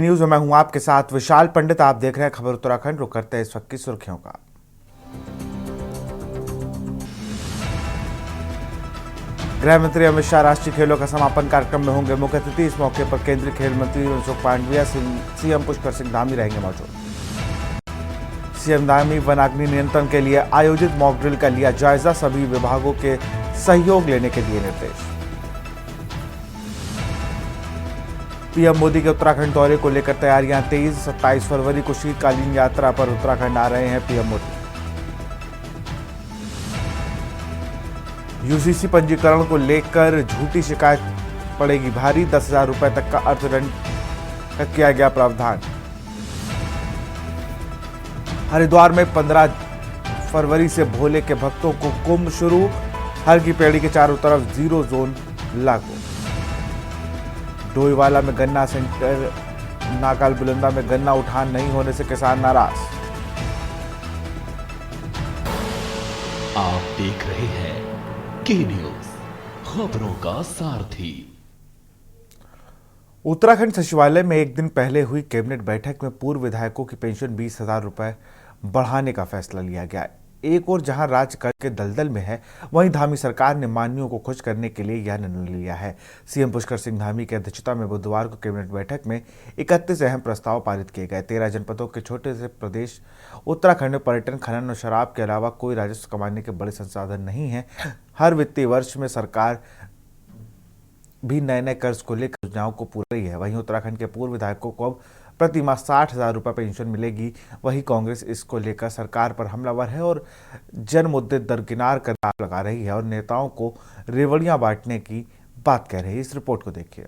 News में मैं हूं आपके साथ विशाल पंडित। आप देख रहे हैं खबर उत्तराखंड। रुक करते हैं इस वक्त की सुर्खियों का। गृह मंत्री अमित शाह राष्ट्रीय खेलों का समापन कार्यक्रम में होंगे मुख्य अतिथि। इस मौके पर केंद्रीय खेल मंत्री मनसुख मांडविया, सीएम पुष्कर सिंह धामी रहेंगे मौजूद। सीएम धामी वनाग्नि नियंत्रण के लिए आयोजित मॉक ड्रिल का लिया जायजा, सभी विभागों के सहयोग लेने के दिए निर्देश। पीएम मोदी के उत्तराखंड दौरे को लेकर तैयारियां तेज। 27 फरवरी को शीतकालीन यात्रा पर उत्तराखंड आ रहे हैं पीएम मोदी। यूजीसी पंजीकरण को लेकर झूठी शिकायत पड़ेगी भारी, 10,000 रुपए तक का अर्थदंड का किया गया प्रावधान। हरिद्वार में 15 फरवरी से भोले के भक्तों को कुंभ शुरू, हर की पेड़ी के चारों तरफ 0 जोन लागू। डोईवाला में गन्ना सेंटर, नाकाल बुलंदा में गन्ना उठान नहीं होने से किसान नाराज। आप देख रहे हैं के न्यूज, खबरों का सारथी। उत्तराखंड सचिवालय में एक दिन पहले हुई कैबिनेट बैठक में पूर्व विधायकों की पेंशन 20,000 रुपए बढ़ाने का फैसला लिया गया। एक और जहां राज्य कर्ज के दलदल में है, वहीं धामी सरकार ने मानियों को खुश करने के लिए यह निर्णय लिया है। सीएम पुष्कर सिंह धामी की अध्यक्षता में बुधवार को कैबिनेट बैठक में 31 अहम प्रस्ताव पारित किए गए। 13 जनपदों के छोटे से प्रदेश उत्तराखंड में पर्यटन, खनन और शराब के अलावा कोई राजस्व कमाने के बड़े संसाधन नहीं है। हर वित्तीय वर्ष में सरकार भी नए नए कर्ज को लेकर योजनाओं को पूरा रही है। वहीं उत्तराखंड के पूर्व विधायकों को अब प्रति माह 60,000 रुपये पेंशन मिलेगी। वहीं कांग्रेस इसको लेकर सरकार पर हमलावर है और जन मुद्दे दरकिनार कर आरोप लगा रही है और नेताओं को रेवड़ियां बांटने की बात कह रही है। इस रिपोर्ट को देखिए।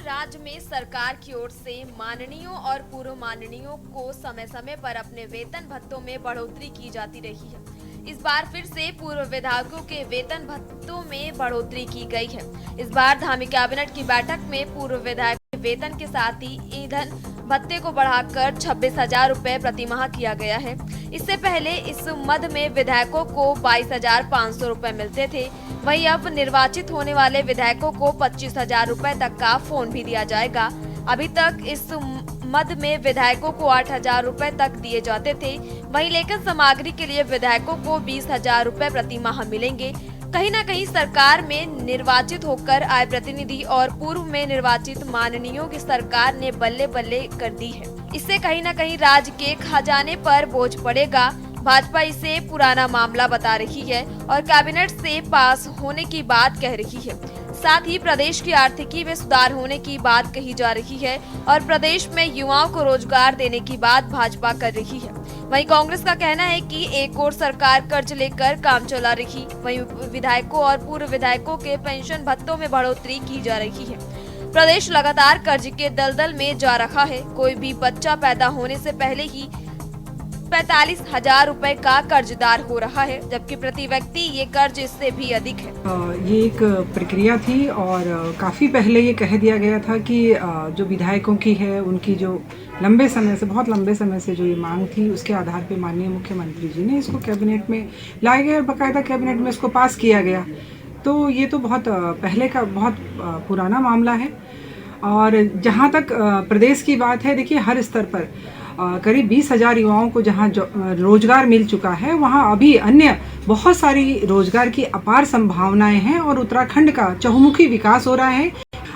राज्य में सरकार की ओर से माननीयों और पूर्व माननीयों को समय समय पर अपने वेतन भत्तों में बढ़ोतरी की जाती रही है। इस बार फिर से पूर्व विधायकों के वेतन भत्तों में बढ़ोतरी की गई है। इस बार धामी कैबिनेट की बैठक में पूर्व विधायक के वेतन के साथ ही ईंधन भत्ते को बढ़ाकर 26,000 रुपए प्रति माह किया गया है। इससे पहले इस मद में विधायकों को 22,500 रुपए मिलते थे। वहीं अब निर्वाचित होने वाले विधायकों को 25,000 रुपए तक का फोन भी दिया जाएगा। अभी तक इस मद में विधायकों को 8,000 रुपए तक दिए जाते थे। वहीं लेखन सामग्री के लिए विधायकों को 20,000 रुपए प्रति माह मिलेंगे। कहीं न कहीं सरकार में निर्वाचित होकर आए प्रतिनिधि और पूर्व में निर्वाचित माननीयों की सरकार ने बल्ले बल्ले कर दी है। इससे कहीं न कहीं राज्य के खजाने पर बोझ पड़ेगा। भाजपा इसे पुराना मामला बता रही है और कैबिनेट से पास होने की बात कह रही है। साथ ही प्रदेश की आर्थिकी में सुधार होने की बात कही जा रही है और प्रदेश में युवाओं को रोजगार देने की बात भाजपा कर रही है। वहीं कांग्रेस का कहना है कि एक और सरकार कर्ज लेकर काम चला रही, वहीं विधायकों और पूर्व विधायकों के पेंशन भत्तों में बढ़ोतरी की जा रही है। प्रदेश लगातार कर्ज के दलदल में जा रहा है। कोई भी बच्चा पैदा होने से पहले ही 45,000 रुपए का कर्जदार हो रहा है, जबकि प्रति व्यक्ति ये कर्ज इससे भी अधिक है। ये एक प्रक्रिया थी और काफ़ी पहले ये कह दिया गया था कि जो विधायकों की है उनकी जो बहुत लंबे समय से जो ये मांग थी, उसके आधार पे माननीय मुख्यमंत्री जी ने इसको कैबिनेट में लाया गया और बाकायदा कैबिनेट में इसको पास किया गया। तो ये तो बहुत पहले का बहुत पुराना मामला है। और जहाँ तक प्रदेश की बात है, देखिए हर स्तर पर करीब 20,000 युवाओं को जहां रोजगार मिल चुका है, वहां अभी अन्य बहुत सारी रोजगार की अपार संभावनाएं हैं और उत्तराखंड का चहुमुखी विकास हो रहा है।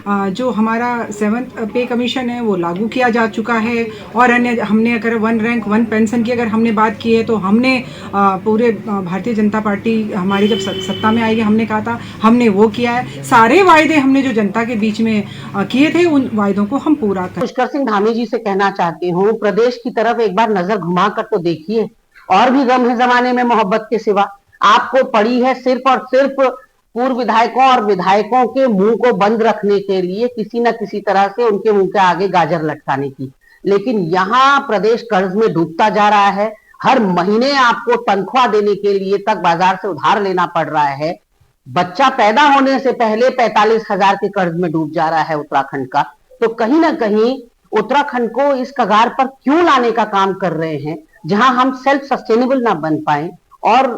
जो हमारा 7th पे कमीशन है वो लागू किया जा चुका है और अन्य हमने अगर 1 रैंक 1 पेंशन की अगर हमने बात की है तो हमने पूरे भारतीय जनता पार्टी हमारी जब सत्ता में आई है, हमने कहा था हमने वो किया है। सारे वायदे हमने जो जनता के बीच में किए थे, उन वायदों को हम पूरा कर। पुष्कर सिंह धामी जी से कहना चाहती हूँ, प्रदेश की तरफ एक बार नजर घुमा कर तो देखिए। और भी गम है जमाने में मोहब्बत के सिवा। आपको पड़ी है सिर्फ और सिर्फ पूर्व विधायकों और विधायकों के मुंह को बंद रखने के लिए किसी न किसी तरह से उनके मुंह के आगे गाजर लटकाने की। लेकिन यहाँ प्रदेश कर्ज में डूबता जा रहा है। हर महीने आपको तनख्वाह देने के लिए तक बाजार से उधार लेना पड़ रहा है। बच्चा पैदा होने से पहले 45,000 के कर्ज में डूब जा रहा है उत्तराखंड का। तो कहीं ना कहीं उत्तराखंड को इस कगार पर क्यों लाने का काम कर रहे हैं। जहां हम सेल्फ सस्टेनेबल ना बन पाए और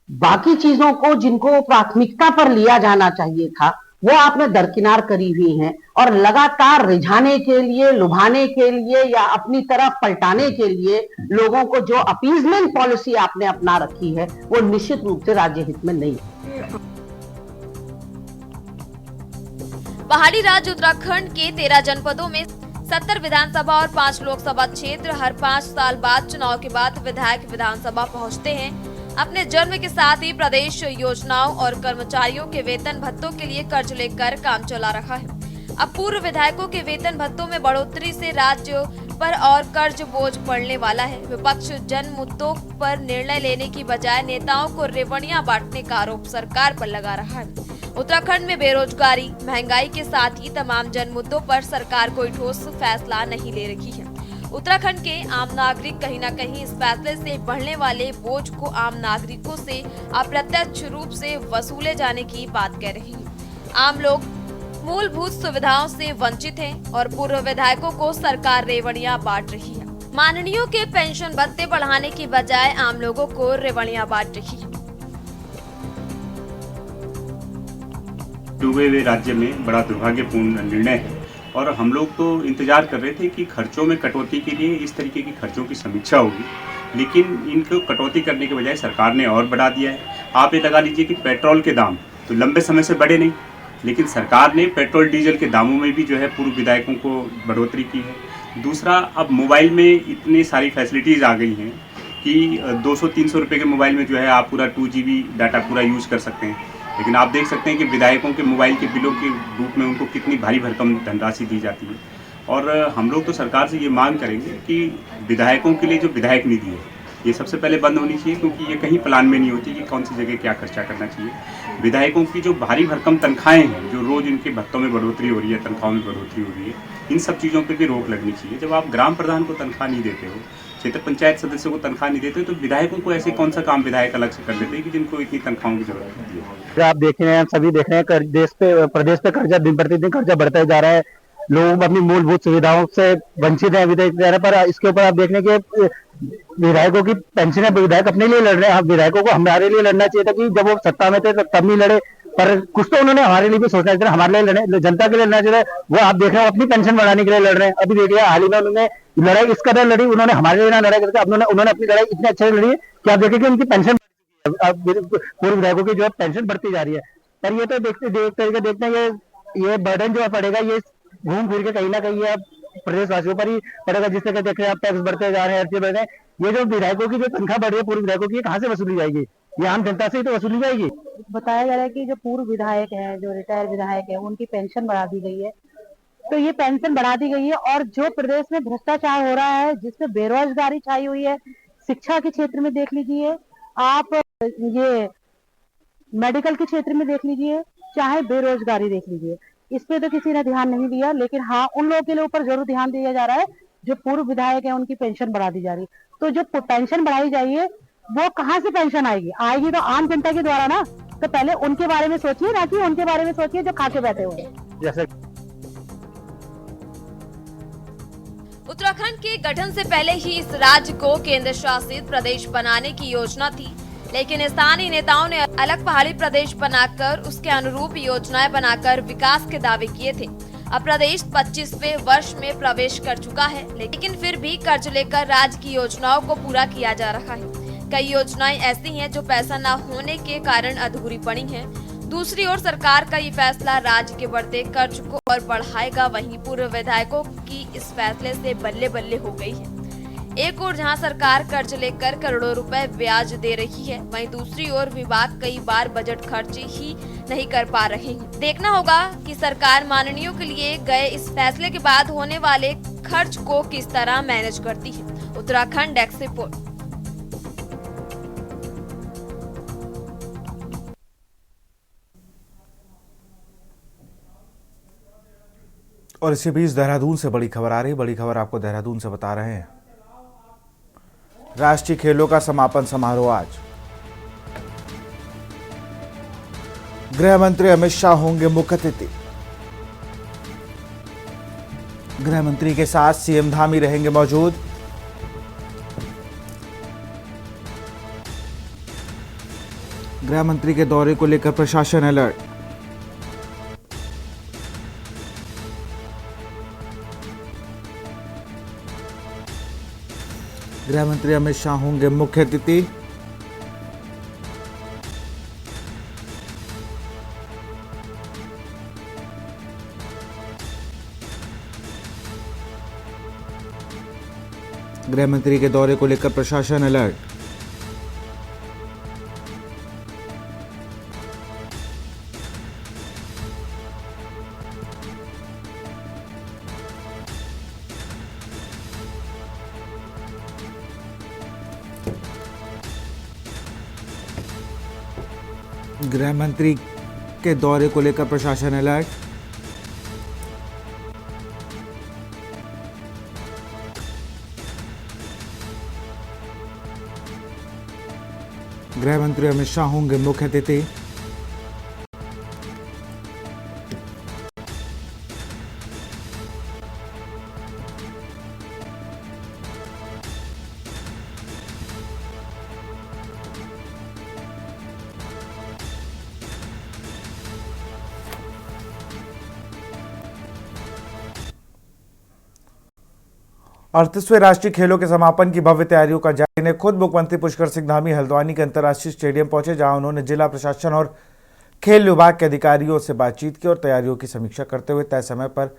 बाकी चीजों को जिनको प्राथमिकता पर लिया जाना चाहिए था वो आपने दरकिनार करी हुई हैं और लगातार रिझाने के लिए, लुभाने के लिए या अपनी तरफ पलटाने के लिए लोगों को जो अपीजमेंट पॉलिसी आपने अपना रखी है वो निश्चित रूप से राज्य हित में नहीं है। पहाड़ी राज्य उत्तराखंड के 13 जनपदों में 70 विधानसभा और 5 लोकसभा क्षेत्र हर 5 साल बाद चुनाव के बाद विधायक विधानसभा पहुंचते हैं। अपने जन्म के साथ ही प्रदेश योजनाओं और कर्मचारियों के वेतन भत्तों के लिए कर्ज लेकर काम चला रहा है। अब पूर्व विधायकों के वेतन भत्तों में बढ़ोतरी से राज्य पर और कर्ज बोझ पड़ने वाला है। विपक्ष जन मुद्दों पर निर्णय लेने की बजाय नेताओं को रेवड़ियां बांटने का आरोप सरकार पर लगा रहा है। उत्तराखंड में बेरोजगारी, महंगाई के साथ ही तमाम जन मुद्दों पर सरकार कोई ठोस फैसला नहीं ले रही है। उत्तराखंड के आम नागरिक कहीं न कहीं इस फैसले से बढ़ने वाले बोझ को आम नागरिकों से अप्रत्यक्ष रूप से वसूले जाने की बात कह रहे हैं। आम लोग मूलभूत सुविधाओं से वंचित हैं और पूर्व विधायकों को सरकार रेवड़ियां बांट रही है। माननीयों के पेंशन भत्ते बढ़ाने की बजाय आम लोगों को रेवड़ियां बांट रही है। डूबे हुए राज्य में बड़ा दुर्भाग्यपूर्ण निर्णय है और हम लोग तो इंतजार कर रहे थे कि खर्चों में कटौती के लिए इस तरीके की खर्चों की समीक्षा होगी, लेकिन इनको कटौती करने के बजाय सरकार ने और बढ़ा दिया है। आप ये लगा लीजिए कि पेट्रोल के दाम तो लंबे समय से बढ़े नहीं, लेकिन सरकार ने पेट्रोल डीजल के दामों में भी जो है पूर्व विधायकों को बढ़ोतरी की है। दूसरा, अब मोबाइल में इतनी सारी फैसिलिटीज़ आ गई हैं कि 200-300 रुपये के मोबाइल में जो है आप पूरा 2 GB डाटा पूरा यूज़ कर सकते हैं, लेकिन आप देख सकते हैं कि विधायकों के मोबाइल के बिलों के रूप में उनको कितनी भारी भरकम धनराशि दी जाती है। और हम लोग तो सरकार से ये मांग करेंगे कि विधायकों के लिए जो विधायक निधि है ये सबसे पहले बंद होनी चाहिए, क्योंकि ये कहीं प्लान में नहीं होती कि कौन सी जगह क्या खर्चा करना चाहिए। विधायकों की जो भारी भरकम तनख्वाहें हैं, जो रोज़ इनके भत्तों में बढ़ोतरी हो रही है, तनख्वाहों में बढ़ोतरी हो रही है, इन सब चीज़ों पर भी रोक लगनी चाहिए। जब आप ग्राम प्रधान को तनख्वाह नहीं देते हो, क्षेत्र पंचायत सदस्य को तनख्वाह नहीं देते, तो विधायकों को ऐसे कौन सा काम विधायक अलग से कर लेते हैं कि जिनको इतनी तनख्वाहों की जरूरत होती है। आप देख रहे हैं, सभी देख रहे हैं, प्रदेश पे कर्जा दिन प्रतिदिन कर्जा बढ़ता जा रहा है। लोग अपनी मूलभूत सुविधाओं से वंचित है विधायक जा रहे हैं। पर इसके ऊपर आप देख रहे हैं कि विधायकों की पेंशन है, विधायक अपने लिए लड़ रहे हैं। विधायकों को हमारे लिए लड़ना चाहिए था कि जब वो सत्ता में थे तब नहीं लड़े, पर कुछ तो उन्होंने हमारे लिए भी सोचना चाहिए, हमारे लिए लड़े, जनता के लिए लड़ना चाहिए। वो आप देख रहे हैं अपनी पेंशन बढ़ाने के लिए लड़ रहे हैं। अभी देखिए हाल ही में उन्होंने लड़ाई इस कदर लड़ी, उन्होंने हमारे लिए ना लड़ाई करके उन्होंने अपनी लड़ाई इतने अच्छे से लड़ी है कि आप देखिए कि उनकी पेंशन पूर्व विधायकों की जो है पेंशन बढ़ती जा रही है। पर ये तो देखते हैं ये बर्डन जो पड़ेगा ये घूम फिर के कहीं ना कहीं ये प्रदेशवासियों पर ही पड़ेगा। जिस तरह देख रहे हैं आप टैक्स बढ़ते जा रहे हैं, हर चीज बढ़ रहे हैं। ये जो विधायकों की जो तनख्वाह बढ़ रही है पूर्व विधायकों की, कहाँ से वसूली जाएगी? ये आम जनता से ही तो वसूली जाएगी। बताया जा रहा है कि जो पूर्व विधायक हैं, जो रिटायर विधायक हैं, उनकी पेंशन बढ़ा दी गई है। तो ये पेंशन बढ़ा दी गई है और जो प्रदेश में भ्रष्टाचार हो रहा है, जिसमें बेरोजगारी छाई हुई है, शिक्षा के क्षेत्र में देख लीजिए आप, ये मेडिकल के क्षेत्र में देख लीजिए, चाहे बेरोजगारी देख लीजिए, इस पे तो किसी ने ध्यान नहीं दिया। लेकिन हाँ, उन लोगों के लिए ऊपर जरूर ध्यान दिया जा रहा है जो पूर्व विधायक है, उनकी पेंशन बढ़ा दी जा रही है। तो जो पेंशन बढ़ाई जाइए वो कहाँ से पेंशन आएगी तो आम जनता के द्वारा ना। तो पहले उनके बारे में सोचिए, ना कि उनके बारे में सोचिए जो खा के बैठे हुए हैं। जैसे उत्तराखंड के गठन से पहले ही इस राज्य को केंद्र शासित प्रदेश बनाने की योजना थी, लेकिन स्थानीय नेताओं ने अलग पहाड़ी प्रदेश बनाकर उसके अनुरूप योजनाएं बनाकर विकास के दावे किए थे। अब प्रदेश 25वें वर्ष में प्रवेश कर चुका है, लेकिन फिर भी कर्ज लेकर राज्य की योजनाओं को पूरा किया जा रहा है। कई योजनाएं ऐसी हैं जो पैसा न होने के कारण अधूरी पड़ी हैं। दूसरी ओर सरकार का ये फैसला राज्य के बढ़ते कर्ज को और बढ़ाएगा। वहीं पूर्व विधायकों की इस फैसले से बल्ले बल्ले हो गई है। एक ओर जहां सरकार कर्ज लेकर करोड़ों रुपए ब्याज दे रही है, वहीं दूसरी ओर विभाग कई बार बजट खर्च ही नहीं कर पा रहे हैं। देखना होगा कि सरकार माननीयों के लिए गए इस फैसले के बाद होने वाले खर्च को किस तरह मैनेज करती है। Uttarakhand desk report. और इसी बीच देहरादून से बड़ी खबर आ रही है। बड़ी खबर आपको देहरादून से बता रहे हैं। राष्ट्रीय खेलों का समापन समारोह आज। गृह मंत्री अमित शाह होंगे मुख्य अतिथि। गृह मंत्री के साथ सीएम धामी रहेंगे मौजूद। गृह मंत्री के दौरे को लेकर प्रशासन अलर्ट। गृह मंत्री अमित शाह होंगे मुख्य अतिथि। गृह मंत्री के दौरे को लेकर प्रशासन अलर्ट। गृह मंत्री के दौरे को लेकर प्रशासन अलर्ट। गृह मंत्री अमित शाह होंगे मुख्य अतिथि। अड़तीसवें राष्ट्रीय खेलों के समापन की भव्य तैयारियों का जायजा लेने खुद मुख्यमंत्री पुष्कर सिंह धामी हल्द्वानी के अंतर्राष्ट्रीय स्टेडियम पहुंचे, जहां उन्होंने जिला प्रशासन और खेल विभाग के अधिकारियों से बातचीत की और तैयारियों की समीक्षा करते हुए तय समय पर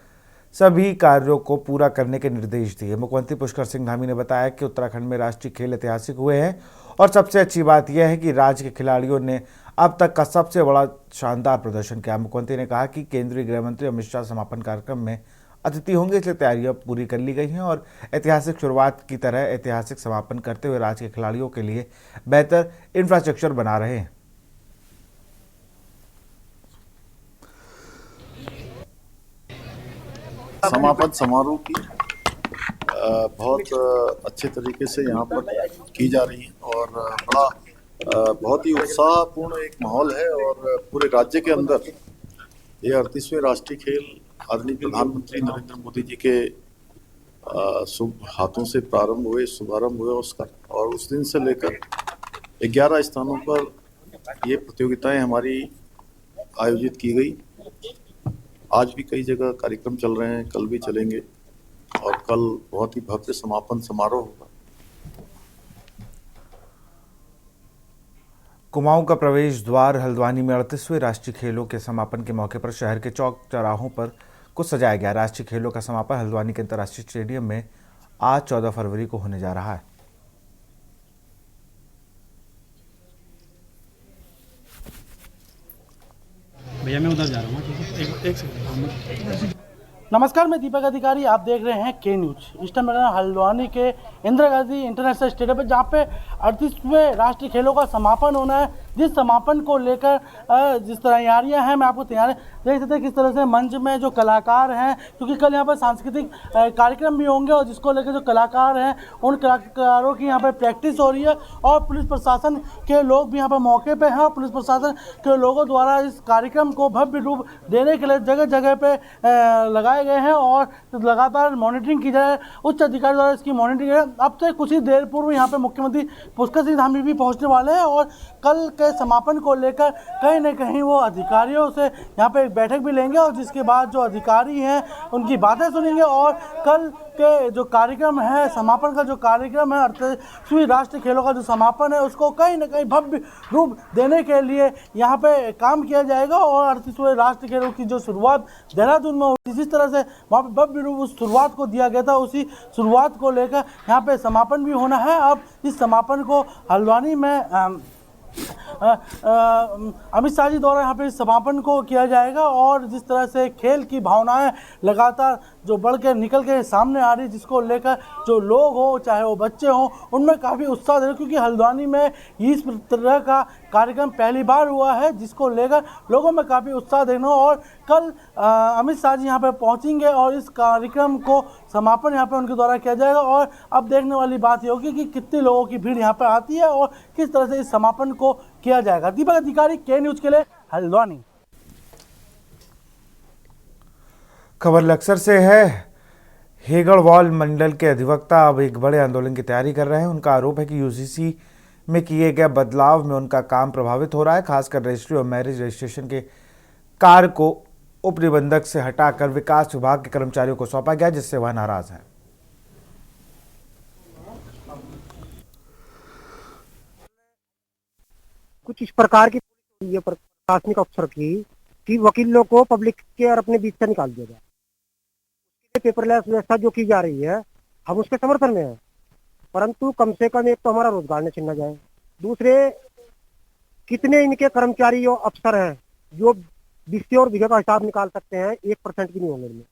सभी कार्यों को पूरा करने के निर्देश दिए। मुख्यमंत्री पुष्कर सिंह धामी ने बताया कि उत्तराखंड में राष्ट्रीय खेल ऐतिहासिक हुए हैं और सबसे अच्छी बात यह है कि राज्य के खिलाड़ियों ने अब तक का सबसे बड़ा शानदार प्रदर्शन किया। मुख्यमंत्री ने कहा कि केंद्रीय गृह मंत्री अमित शाह समापन कार्यक्रम में अतिथि होंगे, इसलिए तैयारियां पूरी कर ली गई हैं और ऐतिहासिक शुरुआत की तरह ऐतिहासिक समापन करते हुए राज्य के खिलाड़ियों के लिए बेहतर इंफ्रास्ट्रक्चर बना रहे हैं। समापन समारोह की बहुत अच्छे तरीके से यहाँ पर की जा रही है और बड़ा बहुत ही उत्साहपूर्ण एक माहौल है और पूरे राज्य के अंदर ये 38वें राष्ट्रीय खेल आदरणीय प्रधानमंत्री नरेंद्र मोदी जी के शुभ हाथों से शुभारंभ हुए उसका, और उस दिन से लेकर 11 स्थानों पर ये प्रतियोगिताएं हमारी आयोजित की गई। आज भी कई जगह कार्यक्रम चल रहे हैं, कल भी चलेंगे और कल बहुत ही भव्य समापन समारोह होगा। कुमाऊं का प्रवेश द्वार हल्द्वानी में 38वें राष्ट्रीय खेलों के समापन के मौके पर शहर के चौक चौराहों पर कुछ सजाया गया। राष्ट्रीय खेलों का समापन हल्द्वानी के अंतर्राष्ट्रीय स्टेडियम में आज 14 फरवरी को होने जा रहा है। भैया मैं उधर जा रहा हूँ, एक सेकंड। नमस्कार, मैं दीपक अधिकारी, आप देख रहे हैं के न्यूज। इस टाइम मेरा हल्द्वानी के इंदिरा गांधी इंटरनेशनल स्टेडियम पे, जहाँ पे 38वें राष्ट्रीय खेलों का समापन होना है। जिस समापन को लेकर जिस तैयारियां हैं, मैं आपको तैयारी देख सकते हैं किस तरह से मंच में जो कलाकार हैं, क्योंकि कल यहाँ पर सांस्कृतिक कार्यक्रम भी होंगे और जिसको लेकर जो कलाकार हैं उन कलाकारों की यहाँ पर प्रैक्टिस हो रही है और पुलिस प्रशासन के लोग भी यहाँ पर मौके पर हैं और पुलिस प्रशासन के लोगों द्वारा इस कार्यक्रम को भव्य रूप देने के लिए जगह जगह पे लगाए गए हैं और लगातार मॉनिटरिंग की जाए। उच्च अधिकारी द्वारा इसकी मॉनिटरिंग है। अब से कुछ ही देर पूर्व यहाँ पे मुख्यमंत्री पुष्कर सिंह धामी भी पहुँचने वाले हैं और कल के समापन को लेकर कहीं न कहीं वो अधिकारियों से यहाँ पे एक बैठक भी लेंगे और जिसके बाद जो अधिकारी हैं उनकी बातें सुनेंगे और कल के जो कार्यक्रम है, समापन का जो कार्यक्रम है, 38वीं राष्ट्रीय खेलों का जो समापन है, उसको कहीं न कहीं भव्य रूप देने के लिए यहाँ पे काम किया जाएगा और 38वें राष्ट्रीय खेलों की जो शुरुआत देहरादून में हुई, जिस तरह से वहाँ पे भव्य रूप उस शुरुआत को दिया गया था, उसी शुरुआत को लेकर यहाँ पे समापन भी होना है। अब इस समापन को हल्द्वानी में अमित शाह जी द्वारा यहाँ पे इस समापन को किया जाएगा और जिस तरह से खेल की भावनाएं लगातार जो बढ़ के निकल के सामने आ रही, जिसको लेकर जो लोग हो, चाहे वो बच्चे हों, उनमें काफ़ी उत्साह दे रहे, क्योंकि हल्द्वानी में इस तरह का कार्यक्रम पहली बार हुआ है, जिसको लेकर लोगों में काफ़ी उत्साह देखना। और कल अमित शाह जी यहाँ पे पहुँचेंगे और इस कार्यक्रम को समापन यहाँ पे उनके द्वारा किया जाएगा और अब देखने वाली बात ये होगी कि कितने लोगों की भीड़ यहाँ पे आती है और किस तरह से इस समापन को किया जाएगा। दीपक अधिकारी, के न्यूज के लिए हल्द्वानी। खबर लक्सर से है। हेगड़वाल मंडल के अधिवक्ता अब एक बड़े आंदोलन की तैयारी कर रहे हैं। उनका आरोप है कि यूजीसी में किए गए बदलाव में उनका काम प्रभावित हो रहा है। खासकर रजिस्ट्री और मैरिज रजिस्ट्रेशन के कार्य को उप निबंधक से हटाकर विकास विभाग के कर्मचारियों को सौंपा गया, जिससे वह नाराज है। कुछ इस प्रकार की ये प्रशासनिक अफसर की कि वकीलों को पब्लिक के और अपने बीच से निकाल दिया जाए। पेपरलेस व्यवस्था जो की जा रही है, हम उसके समर्थन में हैं, परंतु कम से कम एक तो हमारा रोजगार न छीना जाए। दूसरे, कितने इनके कर्मचारी और अफसर हैं जो बिस्से और बीघे का हिसाब निकाल सकते हैं? 1% की नहीं होंगे इनमें।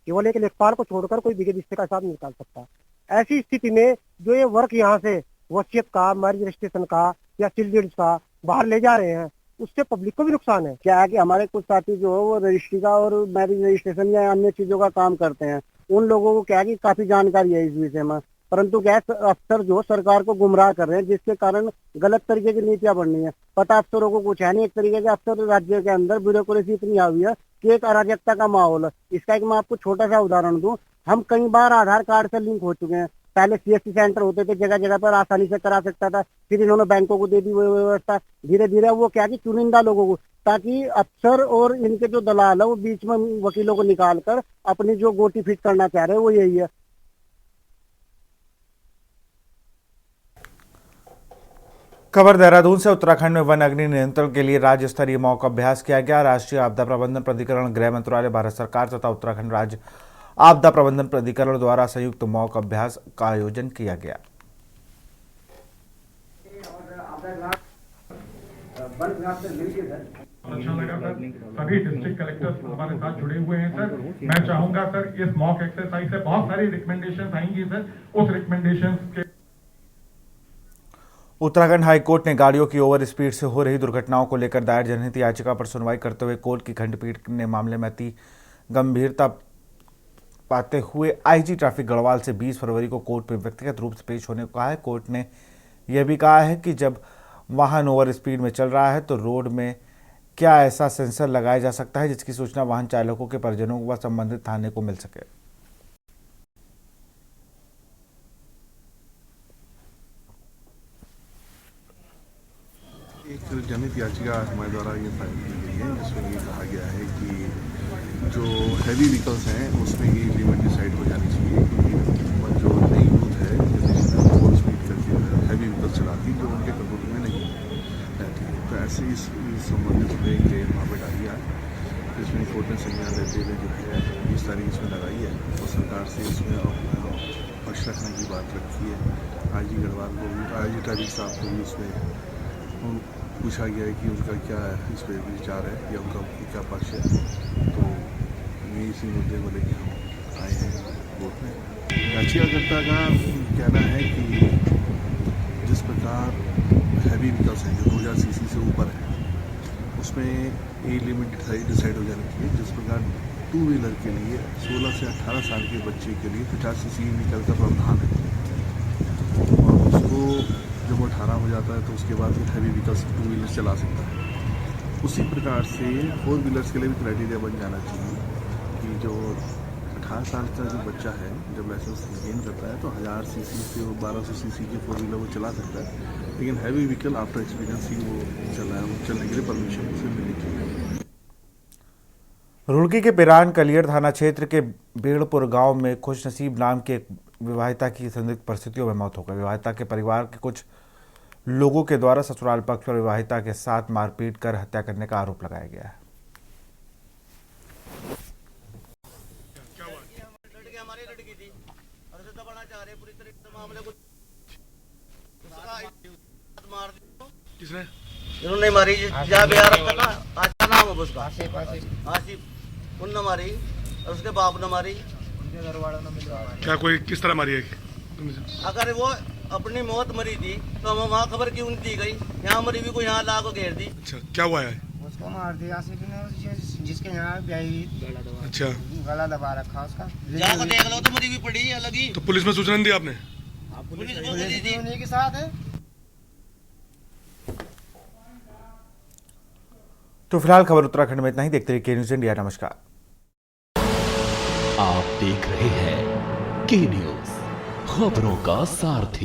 केवल एक लेखपाल को छोड़कर कोई बीघे बिस्से का हिसाब नहीं निकाल सकता। ऐसी स्थिति में जो ये वर्क यहाँ से वसीयत का, मैरिज रजिस्ट्रेशन का या सिविल डीड्स का बाहर ले जा रहे हैं, उससे पब्लिक को भी नुकसान है। क्या है कि हमारे कुछ साथी जो वो रजिस्ट्री का और मैरिज रजिस्ट्रेशन या अन्य चीजों का काम करते हैं, उन लोगों को क्या है कि काफी जानकारी है इस विषय में, परंतु क्या अफसर जो सरकार को गुमराह कर रहे हैं, जिसके कारण गलत तरीके की नीतियां बन रही है। पता अफसरों को कुछ है नहीं, एक तरीके के अफसर राज्य के अंदर ब्यूरोक्रेसी इतनी आ हुई है कि एक अराजकता का माहौल है। इसका एक मैं आपको छोटा सा उदाहरण दूं, हम कई बार आधार कार्ड से लिंक हो चुके हैं। पहले CSC सेंटर होते थे, जगह जगह पर आसानी से करा सकता था, फिर इन्होंने बैंकों को दे दी वो व्यवस्था। धीरे धीरे वो क्या कि चुनिंदा लोगों को, ताकि अफसर और इनके जो दलाल है वो बीच में वकीलों को निकाल कर अपनी जो गोटी फिट करना चाह रहे हैं वो यही है। खबर देहरादून से। उत्तराखंड में वन अग्नि नियंत्रण के लिए राज्य स्तरीय मॉक अभ्यास किया गया। राष्ट्रीय आपदा प्रबंधन प्राधिकरण, गृह मंत्रालय, भारत सरकार तथा उत्तराखंड राज्य आपदा प्रबंधन प्राधिकरण द्वारा संयुक्त मॉक अभ्यास का आयोजन किया गया। सभी डिस्ट्रिक्ट कलेक्टर्स हमारे साथ जुड़े हुए हैं सर। मैं चाहूंगा सर, इस मॉक एक्सरसाइज से बहुत सारी रिकमेंडेशंस आएंगी सर। उस रिकमेंडेशंस के उत्तराखंड हाईकोर्ट ने गाड़ियों की ओवर स्पीड से हो रही दुर्घटनाओं को लेकर दायर जनहित याचिका पर सुनवाई करते हुए कोर्ट की खंडपीठ ने मामले में अति गंभीरता पाते हुए IG ट्रैफिक गढ़वाल से 20 फरवरी को कोर्ट में व्यक्तिगत रूप से पेश होने को कहा है। कोर्ट ने यह भी कहा है कि जब वाहन ओवर स्पीड में चल रहा है तो रोड में क्या ऐसा सेंसर लगाया जा सकता है जिसकी सूचना वाहन चालकों के परिजनों व संबंधित थाने को मिल सके। एक जनहित याचिका हमारे द्वारा ये फाइल की गई है, जिसमें ये कहा गया है कि जो हैवी व्हीकल्स हैं उसमें ये लिमिट डिसाइड हो जानी चाहिए, क्योंकि जो नई यूथ है ओवर स्पीड करके हैवी व्हीकल्स चलाती है जो उनके कंट्रोल में नहीं रहती है। तो ऐसे इस संबंधित में एक मामला डाली है, जिसमें कोर्ट ने संज्ञान लेते हुए जो है 20 तारीख इसमें लगाई है और सरकार से इसमें पक्ष रखने की बात रखी है। IG गढ़वाल को भी, IG ट्रैफिक साहब को भी इसमें पूछा गया है कि उनका क्या इस पर विचार है या उनका क्या पक्ष है। तो ये इसी मुद्दे को लेकर हम आए हैं कोर्ट में। याचिकाकर्ता का कहना है कि जिस प्रकार हैवी व्हीकल्स हैं जो 2000 cc से ऊपर है उसमें ए लिमिट डिसाइड हो जानी चाहिए। जिस प्रकार 2 व्हीलर के लिए 16 से 18 साल के बच्चे के लिए 50 cc व्हीकल का प्रावधान है और उसको जब वो 18 हो जाता है तो उसके बाद फिर हैवी व्हीकल्स 2 व्हीलर चला सकता है। उसी प्रकार से 4 व्हीलर्स के लिए भी क्राइटेरिया बन जाना चाहिए कि जो 18 साल का जो बच्चा है जब लाइसेंस गेन करता है तो 1000 cc से 1200 cc की 4 व्हीलर वो चला सकता है, लेकिन हैवी व्हीकल आफ्टर एक्सपीरियंस ही वो चलने के लिए परमिशन उसे मिलनी चाहिए। रुड़की के पिरान कलियर थाना क्षेत्र के बेड़पुर गांव में खुशनसीब नाम के एक विवाहिता की संदिग्ध परिस्थितियों में मौत हो गई। विवाहिता के परिवार के कुछ लोगों के द्वारा ससुराल पक्ष और विवाहिता के साथ मारपीट कर हत्या करने का आरोप लगाया गया है। किसने इन्होंने मारी जा बिहार का अच्छा नाम है उसका आसिफ, उन मारी और उसके बाप ने मारी। क्या कोई किस तरह मारी है? अगर वो अपनी मौत मरी थी तो हमें वहाँ खबर क्यों नहीं दी गई? यहाँ मरी भी को यहाँ ला को घेर दी। अच्छा, क्या हुआ है? उसको मार दिया आसिफ ने, जिसके यहाँ ब्याही अच्छा गला दबा रखा उसका। जाकर देख लो तो मरी भी पड़ी है अलग ही। तो पुलिस में सूचना दी आपने? पुलिस उन्हीं के साथ है। तो फिलहाल खबर उत्तराखंड में इतना ही। देखते रहिए न्यूज़ इंडिया। नमस्कार। आप देख रहे हैं के न्यूज़, खबरों का सारथी।